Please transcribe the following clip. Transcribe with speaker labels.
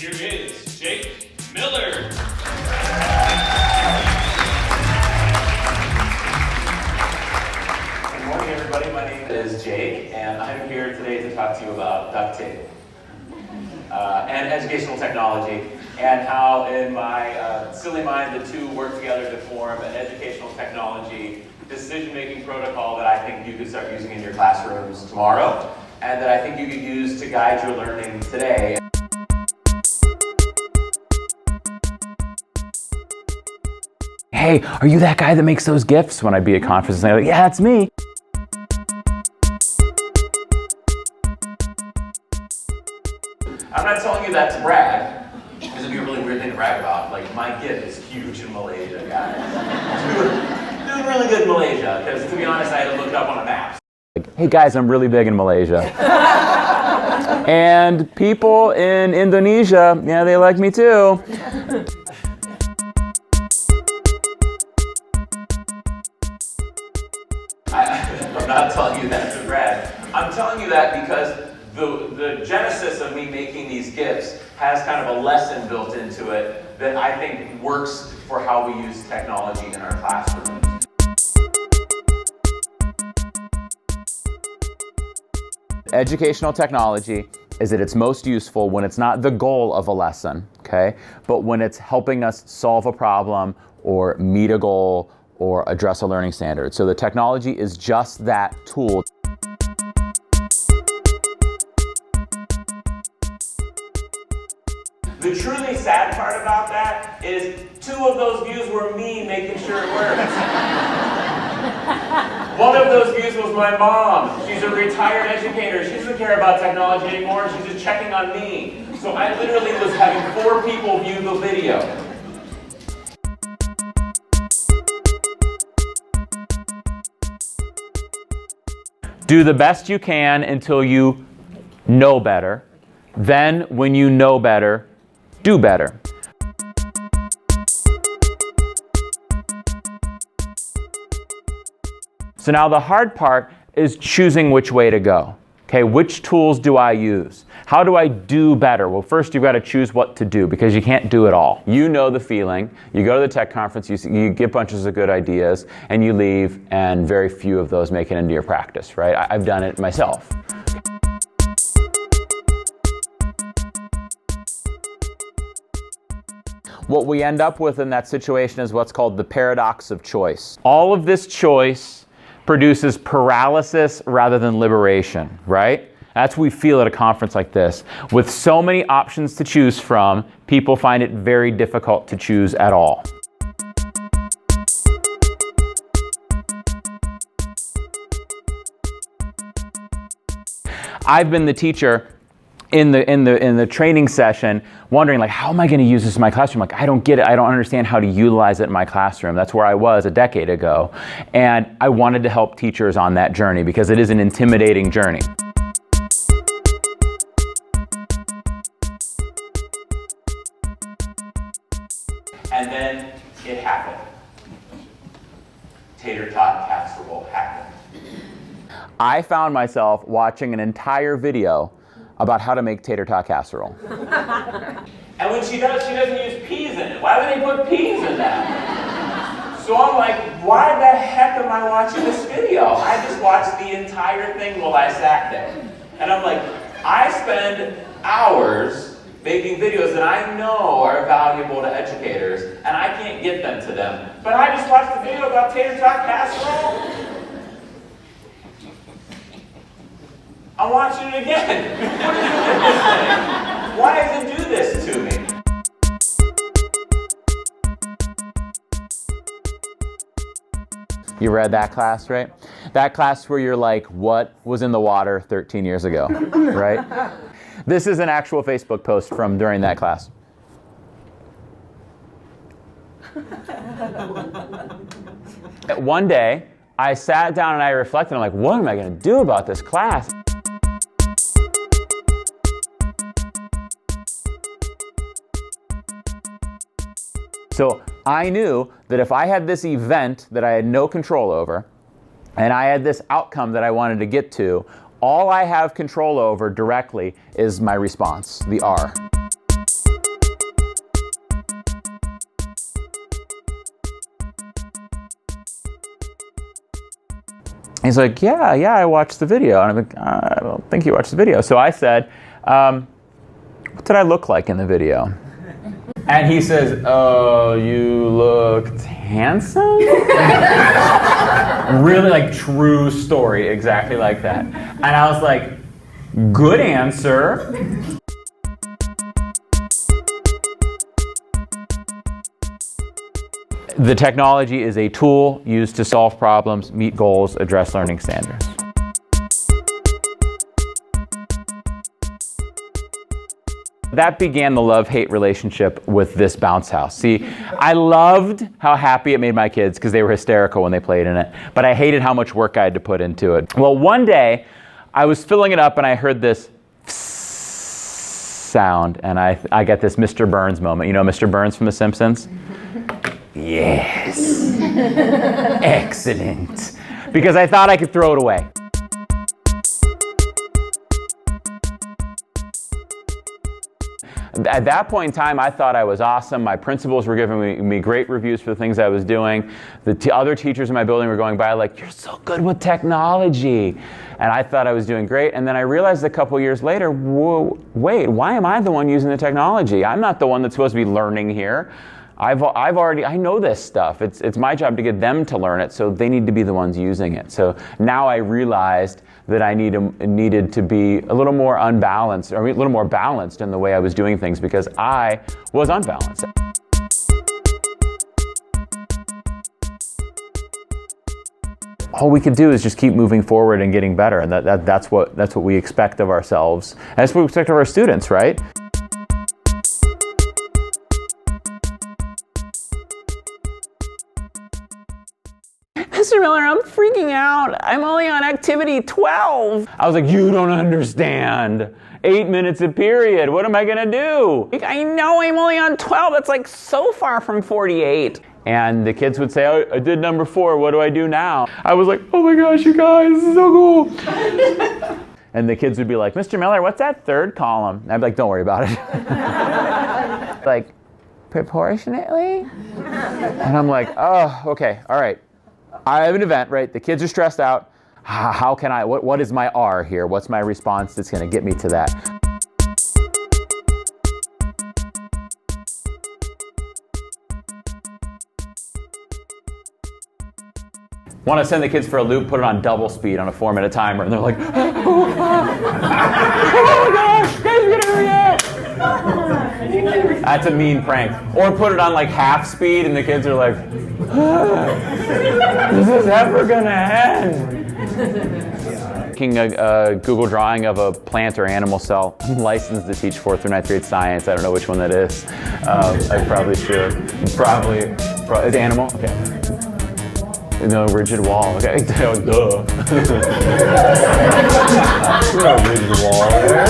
Speaker 1: Here is Jake Miller.
Speaker 2: Good morning, everybody. My name is Jake, and I'm here today to talk to you about duct tape and educational technology, and how in my silly mind the two work together to form an educational technology decision-making protocol that I think you could start using in your classrooms tomorrow, and that I think you could use to guide your learning today. Hey, are you that guy that makes those GIFs? When I'd be at conferences, and they're like, yeah, that's me. I'm not telling you that to brag, because it'd be a really weird thing to brag about. Like, my GIF is huge in Malaysia, guys. Doing really good in Malaysia, because to be honest, I had to look it up on a map. Like, hey guys, I'm really big in Malaysia. And people in Indonesia, yeah, they like me too. I'm not telling you that to brag. I'm telling you that because the genesis of me making these GIFs has kind of a lesson built into it that I think works for how we use technology in our classrooms. Educational technology is at its most useful when it's not the goal of a lesson, okay? But when it's helping us solve a problem or meet a goal or address a learning standard. So the technology is just that tool. The truly sad part about that is 2 of those views were me making sure it works. One of those views was my mom. She's a retired educator. She doesn't care about technology anymore. She's just checking on me. So I literally was having 4 people view the video. Do the best you can until you know better. Then, when you know better, do better. So now the hard part is choosing which way to go. Okay, which tools do I use? How do I do better? Well, first you've got to choose what to do, because you can't do it all. You know the feeling. You go to the tech conference, you get bunches of good ideas, and you leave, and very few of those make it into your practice, right? I've done it myself. What we end up with in that situation is what's called the paradox of choice. All of this choice produces paralysis rather than liberation, right? That's what we feel at a conference like this. With so many options to choose from, people find it very difficult to choose at all. I've been the teacher in the training session wondering, like, how am I going to use this in my classroom? Like, I don't get it. I don't understand how to utilize it in my classroom. That's where I was a decade ago. And I wanted to help teachers on that journey because it is an intimidating journey. And then it happened. Tater tot casserole happened. I found myself watching an entire video about how to make tater tot casserole. And when she doesn't use peas in it. Why would they put peas in that? So I'm like, why the heck am I watching this video? I just watched the entire thing while I sat there. And I'm like, I spend hours making videos that I know are valuable to educators, and I can't get them to them. But I just watched the video about tater tot casserole. I'm watching it again. What is it with this thing? Why does it do this to me? You read that class, right? That class where you're like, what was in the water 13 years ago, right? This is an actual Facebook post from during that class. One day, I sat down and I reflected. I'm like, what am I going to do about this class? So I knew that if I had this event that I had no control over, and I had this outcome that I wanted to get to, all I have control over directly is my response, the R. He's like, yeah, I watched the video. And I'm like, I don't think you watched the video. So I said, what did I look like in the video? And he says, oh, you looked handsome? Really, like, true story, exactly like that. And I was like, good answer. The technology is a tool used to solve problems, meet goals, address learning standards. That began the love-hate relationship with this bounce house. See, I loved how happy it made my kids because they were hysterical when they played in it, but I hated how much work I had to put into it. Well, one day, I was filling it up and I heard this sound, and I got this Mr. Burns moment. You know Mr. Burns from The Simpsons? Yes. Excellent. Because I thought I could throw it away. At that point in time, I thought I was awesome. My principals were giving me great reviews for the things I was doing. The other teachers in my building were going by like, you're so good with technology. And I thought I was doing great. And then I realized a couple years later, whoa, wait, why am I the one using the technology? I'm not the one that's supposed to be learning here. I know this stuff. It's my job to get them to learn it, so they need to be the ones using it. So now I realized that I needed to be a little more unbalanced, or a little more balanced in the way I was doing things because I was unbalanced. All we could do is just keep moving forward and getting better, and that's what we expect of ourselves. And that's what we expect of our students, right? Mr. Miller, I'm freaking out. I'm only on activity 12. I was like, you don't understand. 8 minutes a period. What am I gonna do? I know I'm only on 12. That's like so far from 48. And the kids would say, oh, I did number 4. What do I do now? I was like, oh my gosh, you guys, this is so cool. And the kids would be like, Mr. Miller, what's that third column? And I'd be like, don't worry about it. Like, proportionately? And I'm like, oh, okay, all right. I have an event, right? The kids are stressed out. How can I, what is my R here? What's my response that's going to get me to that? Want to send the kids for a loop, put it on double speed on a 4-minute timer, and they're like, oh my gosh, guys, we're gonna hurry up. That's a mean prank. Or put it on like half speed, and the kids are like, is this ever gonna end? Making a Google drawing of a plant or animal cell. I'm licensed to teach 4th through 9th grade science. I don't know which one that is. I probably should. Probably it's animal? Okay. No, rigid wall. Okay, duh. No rigid wall there.